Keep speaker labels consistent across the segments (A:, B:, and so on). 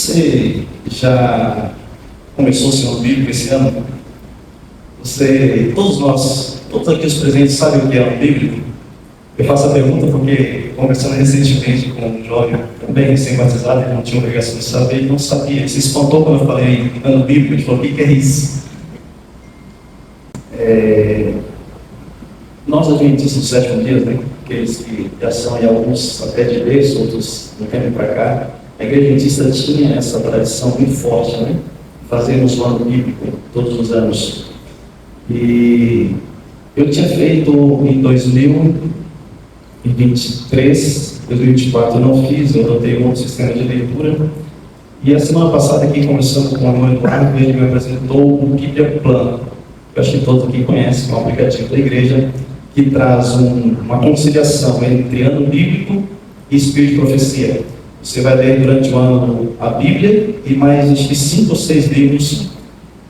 A: Você já começou o seu bíblico esse ano? Todos aqui os presentes sabem o que é um bíblico? Eu faço a pergunta porque, conversando recentemente com um jovem, também recém-batizado, ele não tinha obrigação de saber, ele não sabia. Ele se espantou quando eu falei ano bíblico, ele falou: o que é isso? Nós, adventistas dos 7 dias, né? Aqueles que já são em alguns até de vez, outros não querem para cá, a igreja adventista tinha essa tradição muito forte, né? Fazemos o ano bíblico todos os anos. E eu tinha feito em 2023, 2024 eu não fiz, eu adotei um outro sistema de leitura. E a semana passada, aqui conversando com o irmão Eduardo, ele me apresentou o Bíblia Plano. Eu acho que todos aqui conhecem, que é um aplicativo da igreja que traz uma conciliação entre ano bíblico e espírito de profecia. Você vai ler durante o ano a Bíblia e mais, acho que 5 ou 6 livros,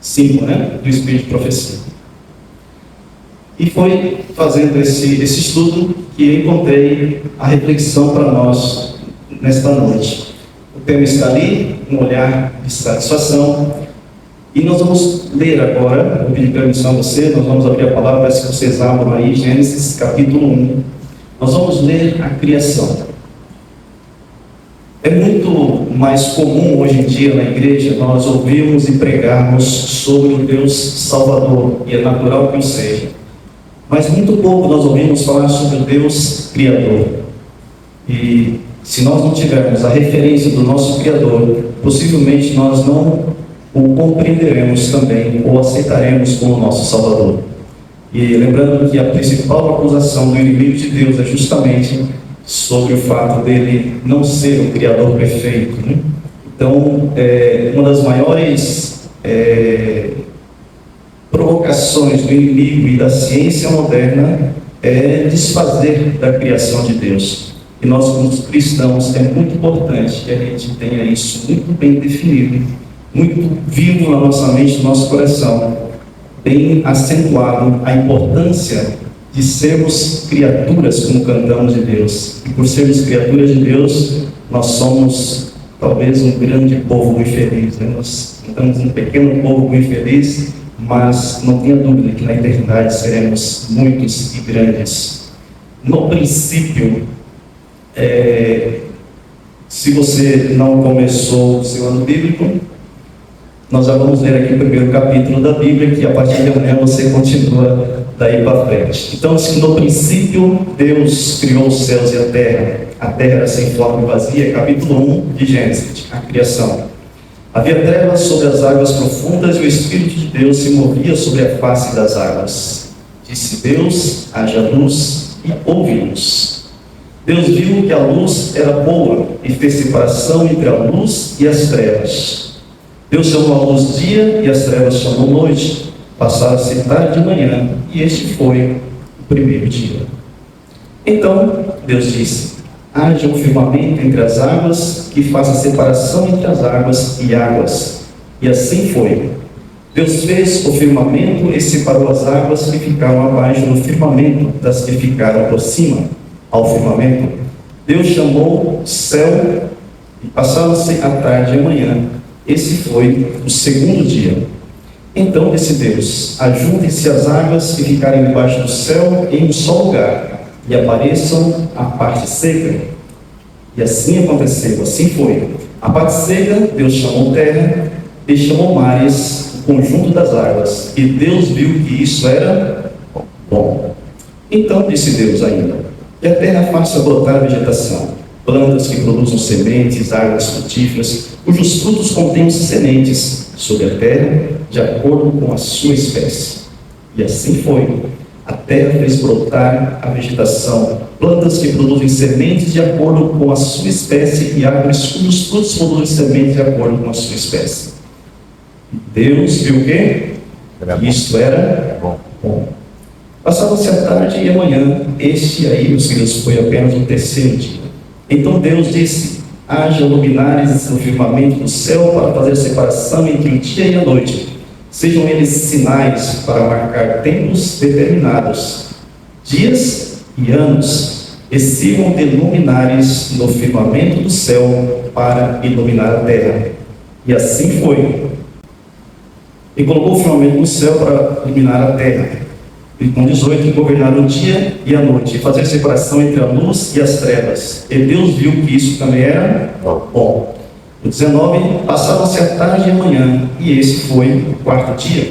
A: 5, né, do espírito de profecia. E foi fazendo esse estudo que encontrei a reflexão para nós nesta noite. O tema está ali, um olhar de satisfação. E nós vamos ler agora, vou pedir permissão a você, nós vamos abrir a palavra, peço que vocês abram aí, Gênesis capítulo 1. Nós vamos ler a criação. É muito mais comum hoje em dia na igreja nós ouvirmos e pregarmos sobre o Deus Salvador, e é natural que o seja. Mas muito pouco nós ouvimos falar sobre o Deus Criador. E se nós não tivermos a referência do nosso Criador, possivelmente nós não o compreenderemos também, ou aceitaremos como nosso Salvador. E lembrando que a principal acusação do inimigo de Deus é justamente sobre o fato dele não ser o Criador perfeito, né? Então, uma das maiores provocações do inimigo e da ciência moderna é desfazer da criação de Deus. E nós, como cristãos, é muito importante que a gente tenha isso muito bem definido, muito vivo na nossa mente, no nosso coração, bem acentuado a importância de sermos criaturas, como cantamos de Deus. E por sermos criaturas de Deus, nós somos talvez um grande povo muito feliz, né? Nós estamos um pequeno povo muito feliz, mas não tenha dúvida que na eternidade seremos muitos e grandes. No princípio, se você não começou o seu ano bíblico, nós já vamos ler aqui o primeiro capítulo da Bíblia, que a partir de amanhã você continua daí para frente. Então, no princípio, Deus criou os céus e a terra era sem forma e vazia, capítulo 1 de Gênesis, a criação. Havia trevas sobre as águas profundas e o Espírito de Deus se movia sobre a face das águas. Disse Deus: haja luz, e houve luz. Deus viu que a luz era boa e fez separação entre a luz e as trevas. Deus chamou a luz dia e as trevas chamou noite. Passaram-se tarde de manhã, e este foi o primeiro dia. Então Deus disse: haja um firmamento entre as águas, que faça separação entre as águas e águas. E assim foi. Deus fez o firmamento e separou as águas que ficaram abaixo do firmamento das que ficaram por cima. Ao firmamento, Deus chamou céu, e passaram-se a tarde e a manhã. Esse foi o segundo dia. Então disse Deus: ajuntem-se as águas que ficarem debaixo do céu em um só lugar, e apareçam a parte seca. E assim aconteceu, assim foi. A parte seca, Deus chamou terra, e chamou mares, o conjunto das águas. E Deus viu que isso era bom. Então disse Deus ainda: que a terra faça brotar a vegetação, plantas que produzam sementes, árvores frutíferas, cujos frutos contenham sementes sobre a terra, de acordo com a sua espécie. E assim foi. A terra fez brotar a vegetação, plantas que produzem sementes de acordo com a sua espécie, e árvores cujos frutos produzem sementes de acordo com a sua espécie. E Deus viu o quê? Isto era bom. Passava-se a tarde e a manhã. Este aí, meus filhos, foi apenas o terceiro dia. Então Deus disse: haja luminares no firmamento do céu para fazer separação entre o dia e a noite. Sejam eles sinais para marcar tempos determinados, dias e anos, e sirvam de luminares no firmamento do céu para iluminar a terra. E assim foi. E colocou o firmamento no céu para iluminar a terra. E com 18, governar o dia e a noite, e fazer separação entre a luz e as trevas. E Deus viu que isso também era bom. No 19, passavam-se a tarde e a manhã, e esse foi o quarto dia.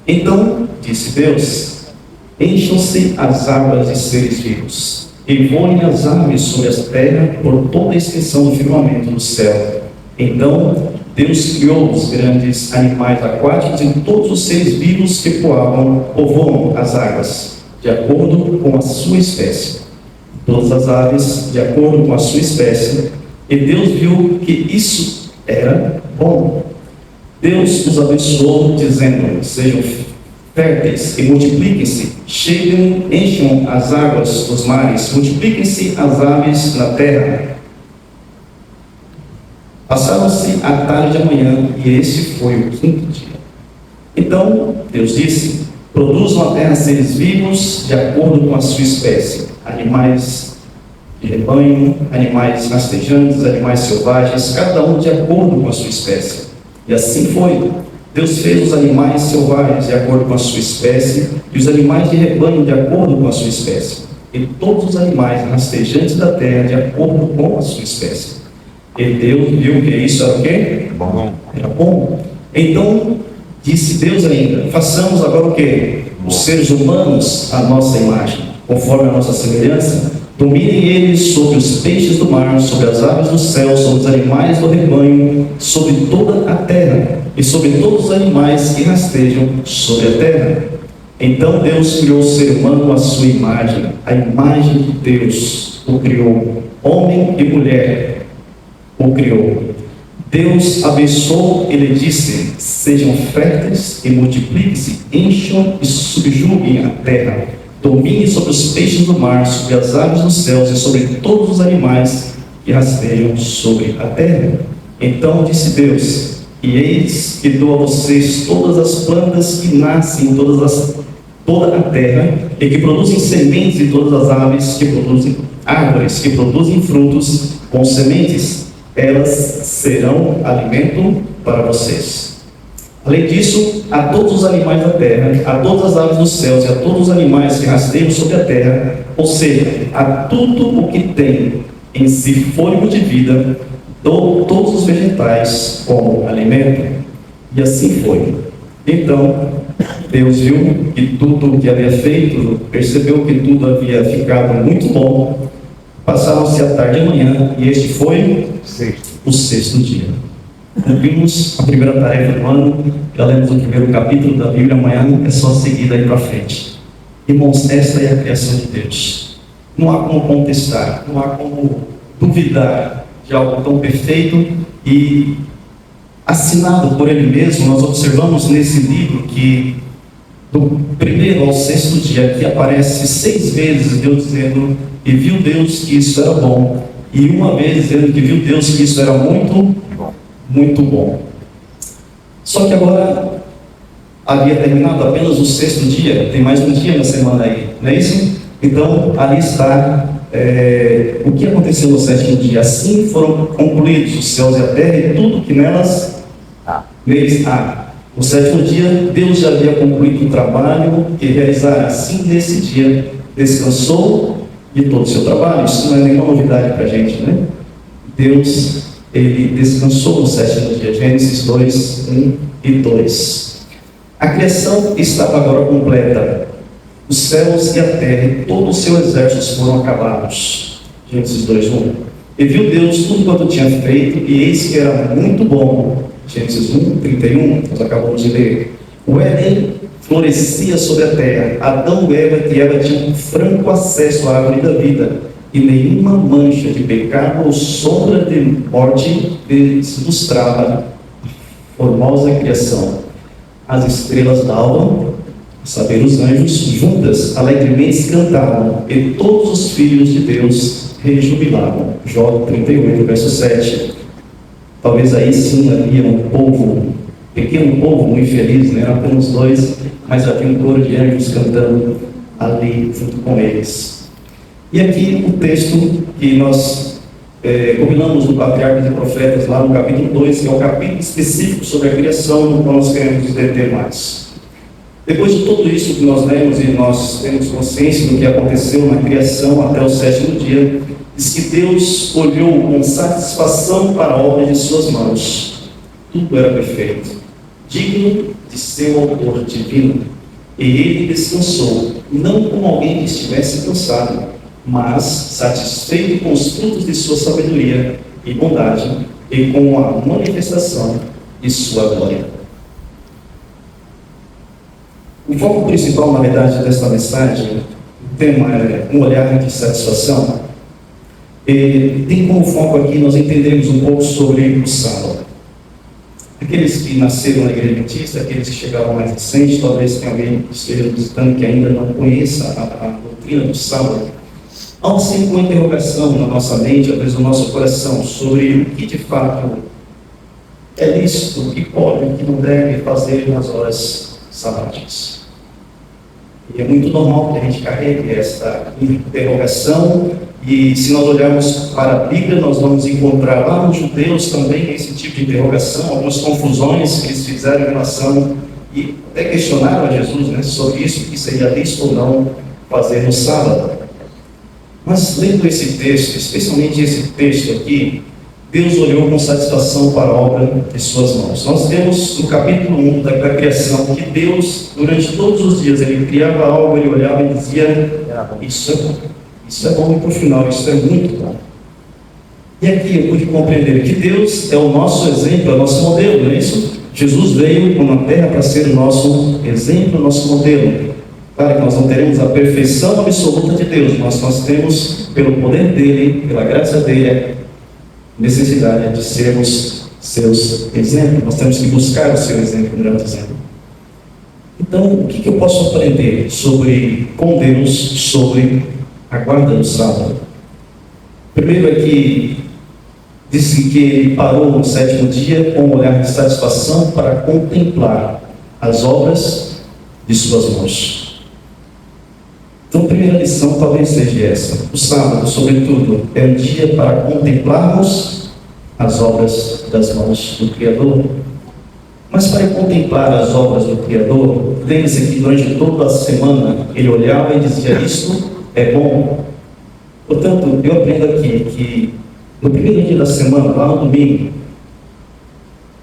A: Então disse Deus: encham-se as águas de seres vivos, e voem as aves sobre a terra por toda a extensão do firmamento do céu. Então Deus criou os grandes animais aquáticos e todos os seres vivos que povoam as águas, de acordo com a sua espécie. Todas as aves, de acordo com a sua espécie. E Deus viu que isso era bom. Deus os abençoou, dizendo: sejam férteis e multipliquem-se, encham as águas dos mares, multipliquem-se as aves na terra. Passaram-se a tarde e a manhã, e esse foi o quinto dia. Então Deus disse: produzam a terra seres vivos de acordo com a sua espécie, animais de rebanho, animais rastejantes, animais selvagens, cada um de acordo com a sua espécie. E assim foi. Deus fez os animais selvagens de acordo com a sua espécie, e os animais de rebanho de acordo com a sua espécie, e todos os animais rastejantes da terra de acordo com a sua espécie. E Deus viu que isso era o quê? Bom. Era bom. Então disse Deus ainda: façamos agora o quê? Os seres humanos à nossa imagem, conforme a nossa semelhança. Dominem eles sobre os peixes do mar, sobre as aves do céu, sobre os animais do rebanho, sobre toda a terra, e sobre todos os animais que rastejam sobre a terra. Então Deus criou o ser humano à sua imagem, a imagem de Deus o criou, homem e mulher o criou. Deus abençoou e lhe disse: sejam férteis e multipliquem-se, encham e subjuguem a terra. Domine sobre os peixes do mar, sobre as aves dos céus e sobre todos os animais que rastejam sobre a terra. Então disse Deus: e eis que dou a vocês todas as plantas que nascem em toda a terra, e que produzem sementes, e todas as aves que produzem árvores, que produzem frutos com sementes. Elas serão alimento para vocês. Além disso, a todos os animais da terra, a todas as aves dos céus e a todos os animais que rasteiam sobre a terra, ou seja, a tudo o que tem em si fôlego de vida, dou todos os vegetais como alimento. E assim foi. Então Deus viu que tudo o que havia feito, percebeu que tudo havia ficado muito bom. Passaram-se a tarde e a manhã, e este foi o sexto dia. Cumprimos a primeira tarefa do ano, já lemos o primeiro capítulo da Bíblia, amanhã é só seguir daí para frente. Irmãos, esta é a criação de Deus. Não há como contestar, não há como duvidar de algo tão perfeito e assinado por Ele mesmo. Nós observamos nesse livro que do primeiro ao sexto dia aqui aparece 6 vezes Deus dizendo: e viu Deus que isso era bom, e uma vez dizendo que viu Deus que isso era muito bom. Só que agora havia terminado apenas o sexto dia, tem mais um dia na semana aí, não é isso? Então ali está o que aconteceu no sétimo dia. Assim foram concluídos os céus e a terra e tudo que neles há. No sétimo dia Deus já havia concluído o trabalho que realizara. Assim, nesse dia descansou de todo o seu trabalho. Isso não é nenhuma novidade para a gente, né? Deus, Ele descansou no sétimo dia. Gênesis 2, 1 e 2. A criação estava agora completa. Os céus e a terra e todo o seu exército foram acabados. Gênesis 2, 1. E viu Deus tudo quanto tinha feito, e eis que era muito bom. Gênesis 1, 31, nós acabamos de ler. O Éden florescia sobre a terra. Adão e Eva tinham franco acesso à árvore da vida, e nenhuma mancha de pecado ou sombra de morte ilustrava a formosa criação. As estrelas davam, a saber, os anjos, juntas, alegremente cantavam, e todos os filhos de Deus rejubilavam. Jó 38, verso 7. Talvez aí sim havia um povo, pequeno povo, muito infeliz, né? Eram apenas 2, mas havia um coro de anjos cantando ali junto com eles. E aqui o texto que nós combinamos no Patriarcas e Profetas, lá no capítulo 2, que é o capítulo específico sobre a criação, no qual nós queremos nos deter mais. Depois de tudo isso que nós lemos e nós temos consciência do que aconteceu na criação até o 7º dia, diz que Deus olhou com satisfação para a obra de suas mãos. Tudo era perfeito, digno de seu autor divino. E ele descansou, não como alguém que estivesse cansado, mas satisfeito com os frutos de sua sabedoria e bondade e com a manifestação de sua glória. O foco principal, na verdade, desta mensagem, o tema é um olhar de satisfação. Tem como foco aqui nós entendemos um pouco sobre o sábado. Aqueles que nasceram na igreja adventista, aqueles que chegaram mais recentes, talvez tenha alguém que esteja visitando que ainda não conheça a doutrina do sábado. Há sempre uma interrogação na nossa mente, às vezes no nosso coração, sobre o que de fato é lícito, o que pode, o que não deve fazer nas horas sabáticas. E é muito normal que a gente carregue esta interrogação, e se nós olharmos para a Bíblia, nós vamos encontrar lá nos judeus também esse tipo de interrogação, algumas confusões que eles fizeram em relação, e até questionaram a Jesus, sobre isso, que seria lícito ou não fazer no sábado. Mas lendo esse texto, especialmente esse texto aqui, Deus olhou com satisfação para a obra de suas mãos. Nós vemos no capítulo 1 da criação que Deus, durante todos os dias, Ele criava algo, Ele olhava e dizia: isso é bom, e por final, isso é muito bom. E aqui eu pude compreender que Deus é o nosso exemplo, é o nosso modelo, não é isso? Jesus veio na terra para ser o nosso exemplo, o nosso modelo. Claro que nós não teremos a perfeição absoluta de Deus, mas nós temos, pelo poder dEle, pela graça dEle, necessidade de sermos seus exemplos. Nós temos que buscar o seu exemplo, melhor dizendo. Então, o que eu posso aprender com Deus sobre a guarda do sábado? Primeiro é que disse que ele parou no 7º dia com um olhar de satisfação para contemplar as obras de suas mãos. Então, a primeira lição talvez seja essa. O sábado, sobretudo, é um dia para contemplarmos as obras das mãos do Criador. Mas para contemplar as obras do Criador, lembre-se que durante toda a semana ele olhava e dizia: isso é bom. Portanto, eu aprendo aqui que no primeiro dia da semana, lá no domingo,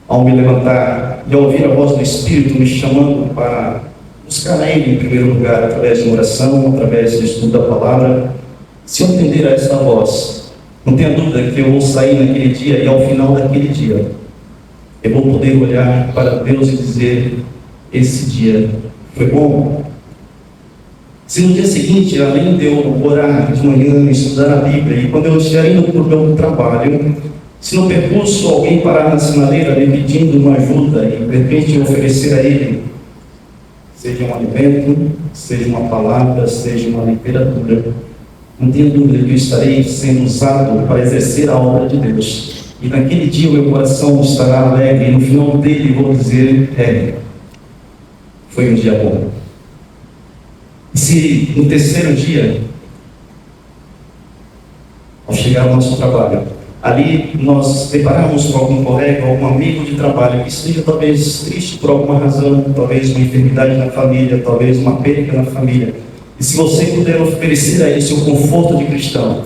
A: ao me levantar e ao ouvir a voz do Espírito me chamando para buscar a Ele em primeiro lugar, através de uma oração, através do estudo da palavra, se eu atender a essa voz, não tenha dúvida que eu vou sair naquele dia e ao final daquele dia eu vou poder olhar para Deus e dizer: esse dia foi bom. Se no dia seguinte, além de eu orar de manhã, estudar a Bíblia, e quando eu estiver indo para o meu trabalho, se no percurso alguém parar na sinaleira me pedindo uma ajuda e de repente eu oferecer a ele, seja um alimento, seja uma palavra, seja uma literatura, não tenha dúvida que eu estarei sendo usado para exercer a obra de Deus. E naquele dia o meu coração estará alegre, e no final dele vou dizer: foi um dia bom. E se no terceiro dia, ao chegar ao nosso trabalho, ali nós depararmos com algum colega, algum amigo de trabalho que esteja talvez triste por alguma razão, talvez uma enfermidade na família, talvez uma perda na família, e se você puder oferecer a ele seu conforto de cristão,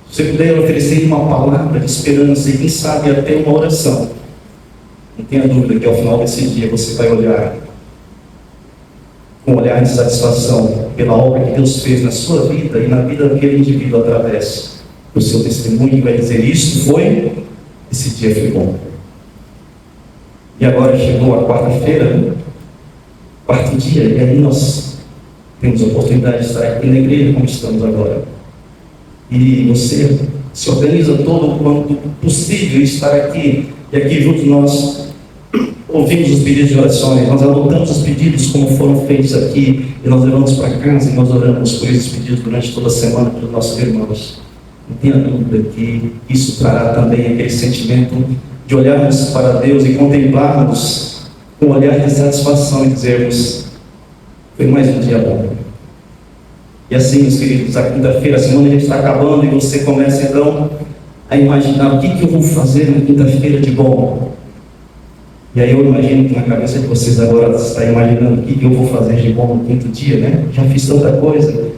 A: se você puder oferecer uma palavra de esperança e quem sabe até uma oração, não tenha dúvida que ao final desse dia você vai olhar com um olhar de satisfação pela obra que Deus fez na sua vida e na vida daquele indivíduo através do seu testemunho, e vai dizer: esse dia foi bom. E agora chegou a quarta-feira, quarto dia, e aí nós temos a oportunidade de estar aqui na igreja como estamos agora. E você se organiza todo o quanto possível estar aqui, e aqui juntos nós ouvimos os pedidos de orações, nós anotamos os pedidos como foram feitos aqui, e nós levamos para casa e nós oramos por esses pedidos durante toda a semana pelos nossos irmãos. Não tenha dúvida que isso trará também aquele sentimento de olharmos para Deus e contemplarmos com um olhar de satisfação e dizermos: foi mais um dia bom. E assim, meus queridos, a quinta-feira, a semana já está acabando e você começa então a imaginar o que eu vou fazer na quinta-feira de bom. E aí eu imagino que na cabeça de vocês agora está imaginando o que eu vou fazer de bom no quinto dia, né? Já fiz tanta coisa,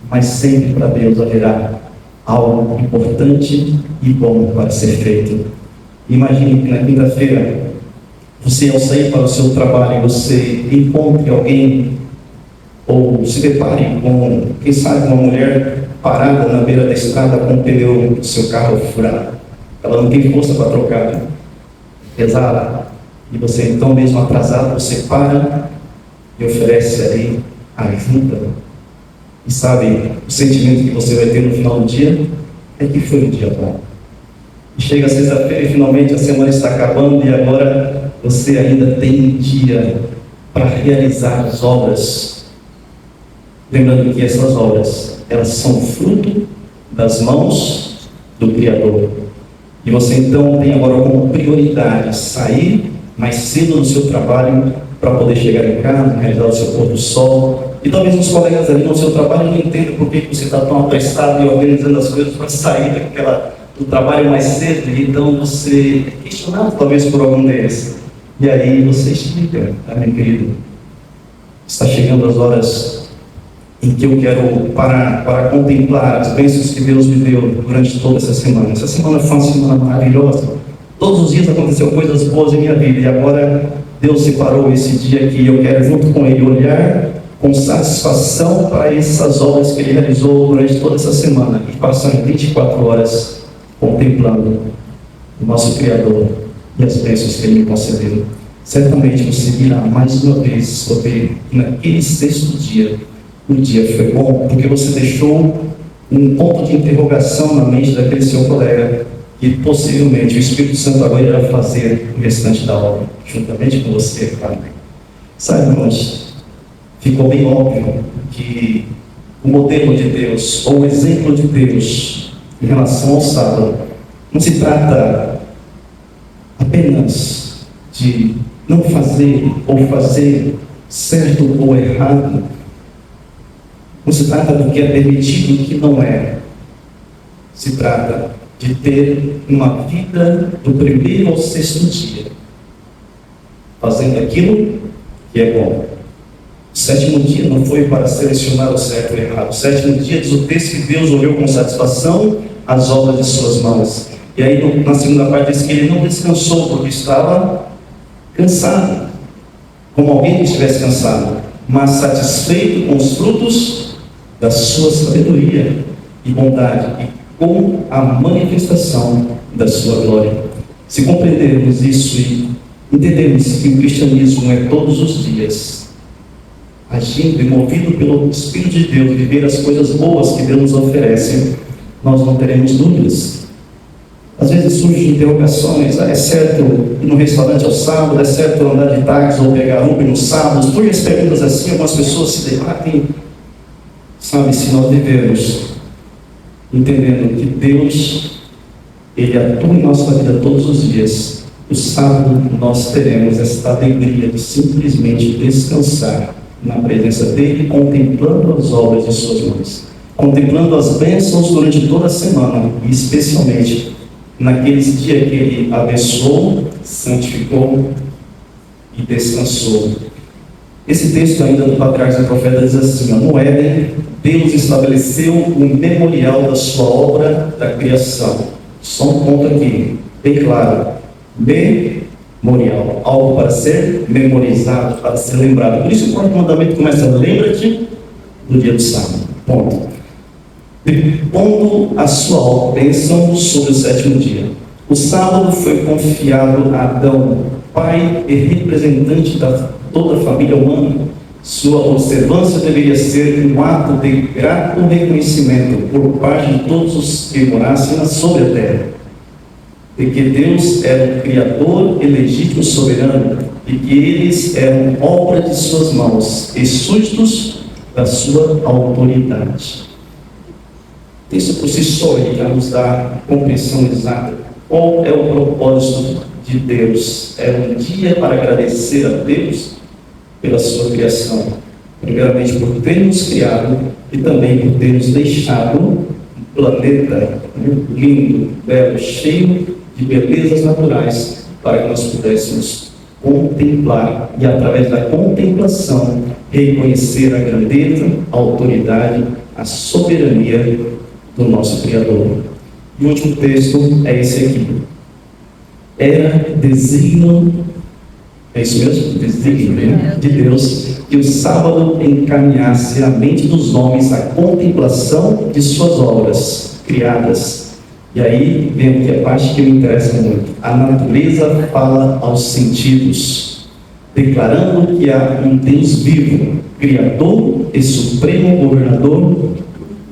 A: mas sempre para Deus haverá algo importante e bom para ser feito. Imagine que na quinta-feira, você ao sair para o seu trabalho, você encontre alguém, ou se depare com, quem sabe, uma mulher parada na beira da estrada com o pneu do seu carro furado. Ela não tem força para trocar, né? Pesada. E você, então, mesmo atrasado, você para e oferece ali a ajuda. E sabe, o sentimento que você vai ter no final do dia é que foi um dia bom. E chega sexta-feira e finalmente a semana está acabando e agora você ainda tem um dia para realizar as obras. Lembrando que essas obras, elas são fruto das mãos do Criador. E você então tem agora como prioridade sair mais cedo do seu trabalho para poder chegar em casa, realizar o seu pôr do sol. E talvez os colegas ali no seu trabalho não entendam por que você está tão apressado e organizando as coisas para sair do trabalho mais cedo. E então você é questionado talvez por algum deles. E aí você explica, meu querido, está chegando as horas em que eu quero parar para contemplar as bênçãos que Deus me deu durante toda essa semana. Essa semana foi uma semana maravilhosa. Todos os dias aconteceram coisas boas em minha vida. E agora Deus separou esse dia que eu quero, junto com Ele, olhar com satisfação para essas obras que Ele realizou durante toda essa semana. E passar 24 horas contemplando o nosso Criador e as bênçãos que Ele me concedeu. Certamente você virá mais uma vez sobre naquele sexto dia. O dia foi bom porque você deixou um ponto de interrogação na mente daquele seu colega e possivelmente o Espírito Santo agora irá fazer o restante da obra, juntamente com você, claro. Sabe, irmãos, ficou bem óbvio que o modelo de Deus, ou o exemplo de Deus em relação ao sábado, não se trata apenas de não fazer ou fazer certo ou errado. Não se trata do que é permitido e do que não é. Se trata de ter uma vida do primeiro ao sexto dia, fazendo aquilo que é bom. O sétimo dia não foi para selecionar o certo e o errado. O sétimo dia diz o texto que Deus olhou com satisfação as obras de suas mãos. E aí na segunda parte diz que ele não descansou porque estava cansado, como alguém que estivesse cansado, mas satisfeito com os frutos da sua sabedoria e bondade e com a manifestação da sua glória. Se compreendermos isso e entendermos que o cristianismo é todos os dias agindo e movido pelo Espírito de Deus, viver as coisas boas que Deus nos oferece, nós não teremos dúvidas. Às vezes surgem interrogações: é certo ir no restaurante ao sábado? É certo andar de táxi ou pegar Uber no sábado? Surgem as perguntas assim, algumas pessoas se debatem. Sabe, se nós devemos, entendendo que Deus, Ele atua em nossa vida todos os dias, o sábado nós teremos esta alegria de simplesmente descansar na presença dEle, contemplando as obras de suas mãos, contemplando as bênçãos durante toda a semana, e especialmente naqueles dias que Ele abençoou, santificou e descansou. Esse texto ainda do Patriarca e Profeta diz assim: no Éden, Deus estabeleceu um memorial da sua obra da criação. Só um ponto aqui, bem claro: memorial, algo para ser memorizado, para ser lembrado. Por isso o quarto mandamento começa: lembra-te do dia do sábado. Ponto. Pondo a sua bênção sobre o sétimo dia. O sábado foi confiado a Adão, pai e representante da toda a família humana. Sua observância deveria ser um ato de grato reconhecimento por parte de todos os que morassem sobre a terra, de que Deus era o Criador e legítimo soberano, e que eles eram obra de suas mãos e súditos da sua autoridade. Isso por si só já nos dá compreensão exata. Qual é o propósito de Deus? É um dia para agradecer a Deus pela sua criação, primeiramente por ter nos criado e também por ter nos deixado planeta lindo, belo, cheio de belezas naturais, para que nós pudéssemos contemplar e, através da contemplação, reconhecer a grandeza, a autoridade, a soberania do nosso Criador. E o último texto é esse aqui. Era desígnio, é isso mesmo? Desígnio de Deus, que o sábado encaminhasse a mente dos homens à contemplação de suas obras criadas. E aí vem aqui a parte que me interessa muito. A natureza fala aos sentidos, declarando que há um Deus vivo, Criador e Supremo Governador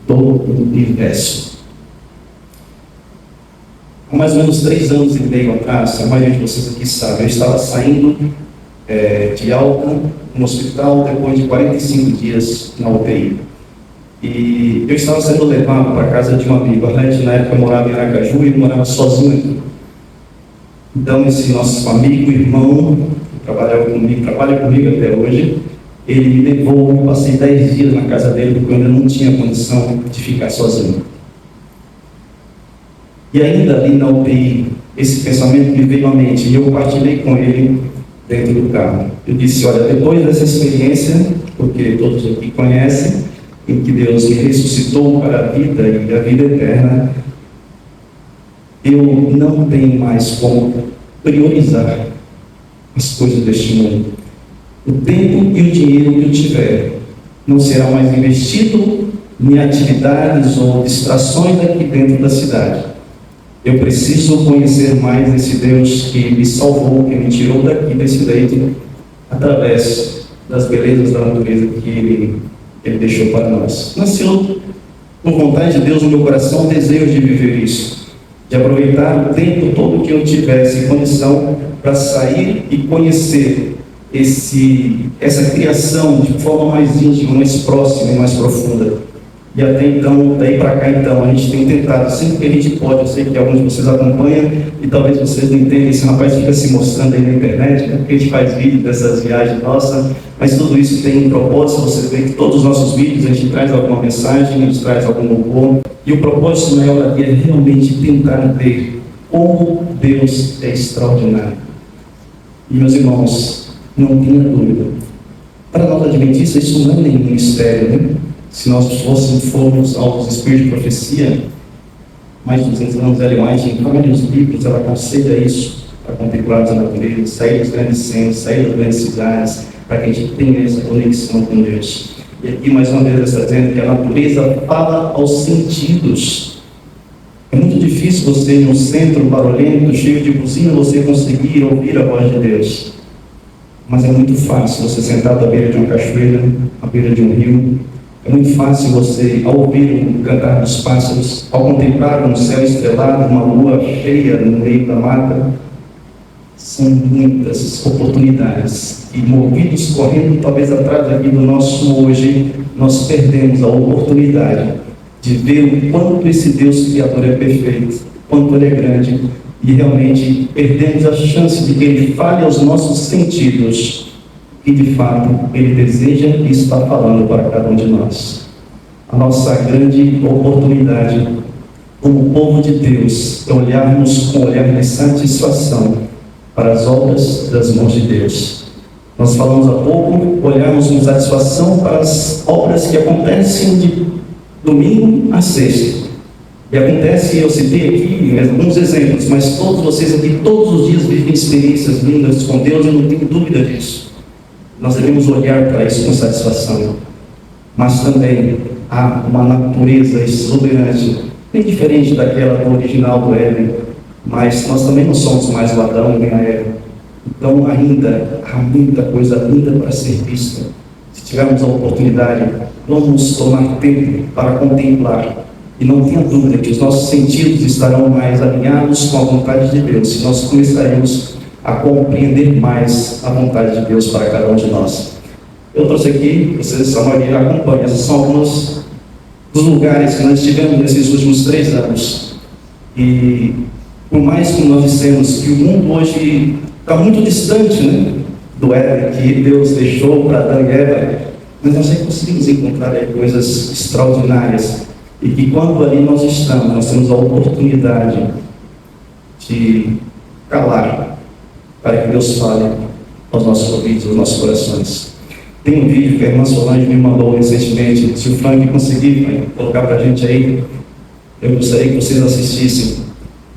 A: do universo. Há mais ou menos 3 anos e meio atrás, a maioria de vocês aqui sabe, eu estava saindo de alta no hospital depois de 45 dias na UTI. E eu estava sendo levado para a casa de um amigo. A Red, na época, morava em Aracaju e morava sozinho aqui. Então, esse nosso amigo, irmão, que trabalha comigo até hoje, ele me levou. Eu passei 10 dias na casa dele, porque eu ainda não tinha condição de ficar sozinho. E ainda ali na UTI, esse pensamento me veio à mente, e eu partilhei com ele dentro do carro. Eu disse: olha, depois dessa experiência, porque todos aqui conhecem, em que Deus me ressuscitou para a vida e a vida eterna, eu não tenho mais como priorizar as coisas deste mundo. O tempo e o dinheiro que eu tiver não será mais investido em atividades ou distrações aqui dentro da cidade. Eu preciso conhecer mais esse Deus que me salvou, que me tirou daqui desse leito, através das belezas da natureza que Ele deixou para nós. Nasceu, por vontade de Deus, no meu coração, o desejo de viver isso, de aproveitar o tempo todo que eu tivesse condição para sair e conhecer essa criação de forma mais íntima, mais próxima e mais profunda. E até então, daí para cá, então, a gente tem tentado, sempre que a gente pode, eu sei que alguns de vocês acompanham, e talvez vocês não entendam, esse rapaz fica se mostrando aí na internet, né? Porque a gente faz vídeo dessas viagens nossas, mas tudo isso tem um propósito. Vocês veem que todos os nossos vídeos a gente traz alguma mensagem, a gente traz algum louvor, e o propósito maior aqui é realmente tentar ver como Deus é extraordinário. E, meus irmãos, não tenha dúvida, para nós adventistas isso não é nenhum mistério, né? Se nós formos aos espíritos de profecia, mais de 200 anos ela em vários livros, ela aconselha isso, para contemplarmos a natureza, sair dos grandes centros, sair das grandes cidades, para que a gente tenha essa conexão com Deus. E aqui, mais uma vez, está dizendo que a natureza fala aos sentidos. É muito difícil você, num centro barulhento, cheio de buzina, você conseguir ouvir a voz de Deus. Mas é muito fácil você sentar à beira de uma cachoeira, à beira de um rio. É muito fácil você, ao ouvir o cantar dos pássaros, ao contemplar um céu estrelado, uma lua cheia no meio da mata. São muitas oportunidades. E movidos, correndo talvez atrás aqui do nosso hoje, nós perdemos a oportunidade de ver o quanto esse Deus Criador é perfeito, quanto Ele é grande, e realmente perdemos a chance de que Ele fale aos nossos sentidos, e de fato Ele deseja e está falando para cada um de nós. A nossa grande oportunidade como povo de Deus é olharmos com um olhar de satisfação para as obras das mãos de Deus. Nós falamos há pouco, olharmos com satisfação para as obras que acontecem de domingo a sexta. E acontece, eu citei aqui alguns exemplos, mas todos vocês aqui, todos os dias vivem experiências lindas com Deus, eu não tenho dúvida disso. Nós devemos olhar para isso com satisfação. Mas também há uma natureza exuberante, bem diferente daquela do original do Éden, mas nós também não somos mais o Adão nem a Eva. Então ainda há muita coisa linda para ser vista. Se tivermos a oportunidade, vamos tomar tempo para contemplar. E não tenha dúvida que os nossos sentidos estarão mais alinhados com a vontade de Deus, se nós começaremos a compreender mais a vontade de Deus para cada um de nós. Eu trouxe aqui, vocês, a maioria acompanha, esses são alguns dos lugares que nós estivemos nesses últimos 3 anos. E por mais que nós dissemos que o mundo hoje está muito distante, né, do Éden que Deus deixou para Adão e Eva, mas nós já conseguimos encontrar coisas extraordinárias. E que quando ali nós estamos, nós temos a oportunidade de calar para que Deus fale aos nossos ouvidos, aos nossos corações. Tem um vídeo que a irmã Solange me mandou recentemente. Se o Frank conseguir colocar para a gente aí, eu gostaria que vocês assistissem.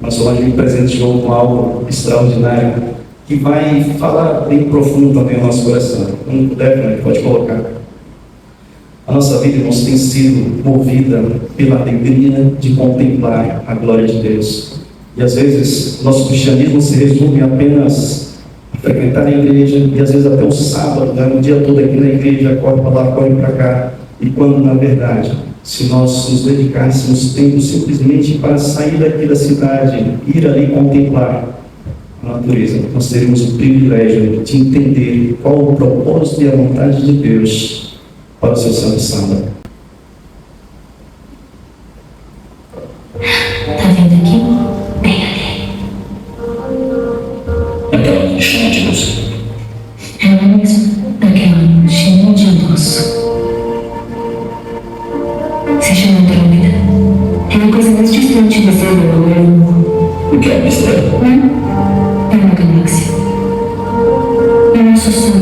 A: A irmã Solange me presenteou com algo extraordinário que vai falar bem profundo também ao nosso coração. Quando puder, Frank, pode colocar. A nossa vida, irmãos, tem sido movida pela alegria de contemplar a glória de Deus. E às vezes, nosso cristianismo se resume apenas a frequentar a igreja, e às vezes até o sábado, né, o dia todo aqui na igreja, corre para lá, corre para cá. E quando, na verdade, se nós nos dedicássemos tempo simplesmente para sair daqui da cidade, ir ali contemplar a natureza, nós teríamos o privilégio de entender qual o propósito e a vontade de Deus para o seu santo sábado.
B: Tá vendo aqui? Bem ali.
C: Aquela menina cheia de luz.
B: Ela mesma, aquela cheia de adoço. Se chama Andrômeda. É a coisa mais distante da Lua.
C: O que é uma estrela?
B: É uma galáxia. O nosso Sol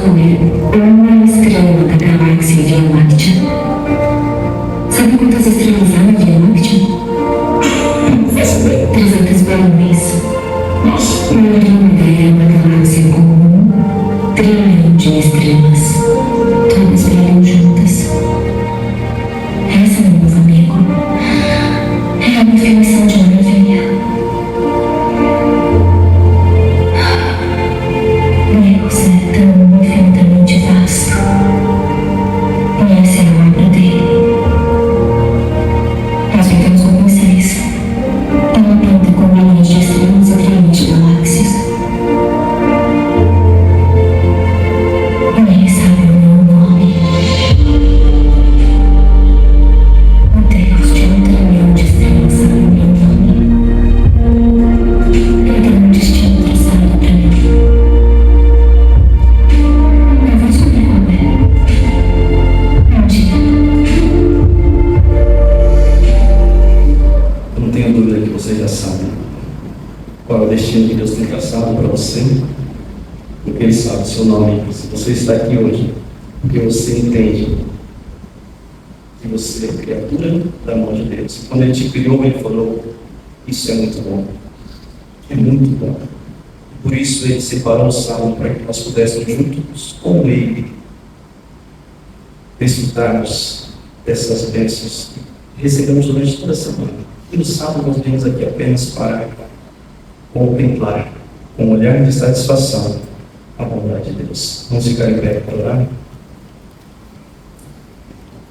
B: é uma estrela da galáxia Via Láctea. Sabe quantas estrelas há na Via Láctea?
C: Não faço ideia.
B: 300 bilhões.
C: Nossa.
B: O Andrômeda é uma galáxia com 1 trilhão de estrelas. Todas brilham juntas. Essa, meu novo amigo, é a definição de maravilha. Deus é tão infinitamente vasto. E essa é a obra dele. Nós vivemos com vocês. Ela pinta com milhões de estrelas e trilhões de galáxias. Nem sabe o meu nome. O Deus de 1 trilhão de estrelas sabe o meu nome. Ele tem um destino traçado para mim. Eu vou descobrir qual é. Um dia.
A: Eu não tenho dúvida que vocês já sabem qual é o destino que Deus tem traçado para você, porque Ele sabe o seu nome. Se você está aqui hoje, porque você entende que você é criatura da mão de Deus. E quando Ele te criou, Ele falou: isso é muito bom. É muito bom. Por isso Ele separou o sábado para que nós pudéssemos juntos com Ele desfrutarmos dessas bênçãos que recebemos durante toda a semana. E no sábado nós viemos aqui apenas para contemplar, com um olhar de satisfação, a bondade de Deus. Vamos ficar em pé para orar?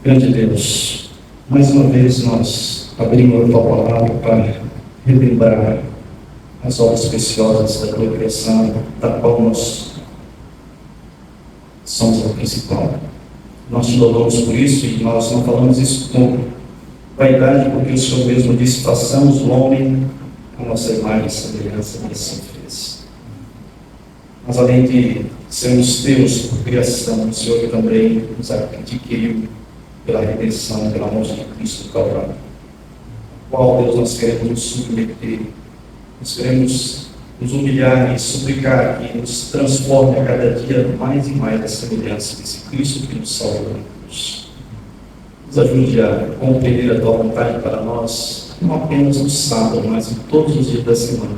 A: Grande Deus, mais uma vez nós abrimos a Tua palavra para relembrar as obras preciosas da Tua criação, da qual nós somos a principal. Nós te louvamos por isso, e nós não falamos isso com vaidade, porque o Senhor mesmo disse: façamos o homem a nossa imagem e semelhança, e assim fez. Mas além de sermos teus por criação, o Senhor também nos adquiriu pela redenção, pela morte de Cristo do Calvário, qual, Deus, nós queremos nos submeter, nós queremos nos humilhar e suplicar que nos transforme a cada dia mais e mais a semelhança desse Cristo que nos salvou na cruz. Nos ajude a compreender a Tua vontade para nós, não apenas no sábado, mas em todos os dias da semana,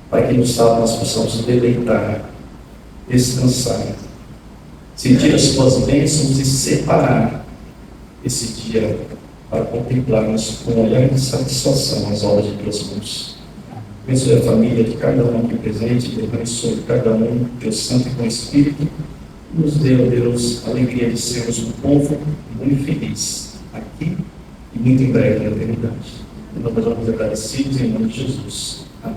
A: para que no sábado nós possamos nos deleitar, descansar, sentir as Tuas bênçãos e separar esse dia para contemplarmos com um olhar de satisfação as obras de Teus mãos. Abençoe a família de cada um aqui presente, abençoe cada um, Deus Santo e com Espírito, e nos dê, ó Deus, a alegria de sermos um povo muito feliz aqui e muito em breve na eternidade. Nós vamos agradecidos em nome de Jesus. Amém.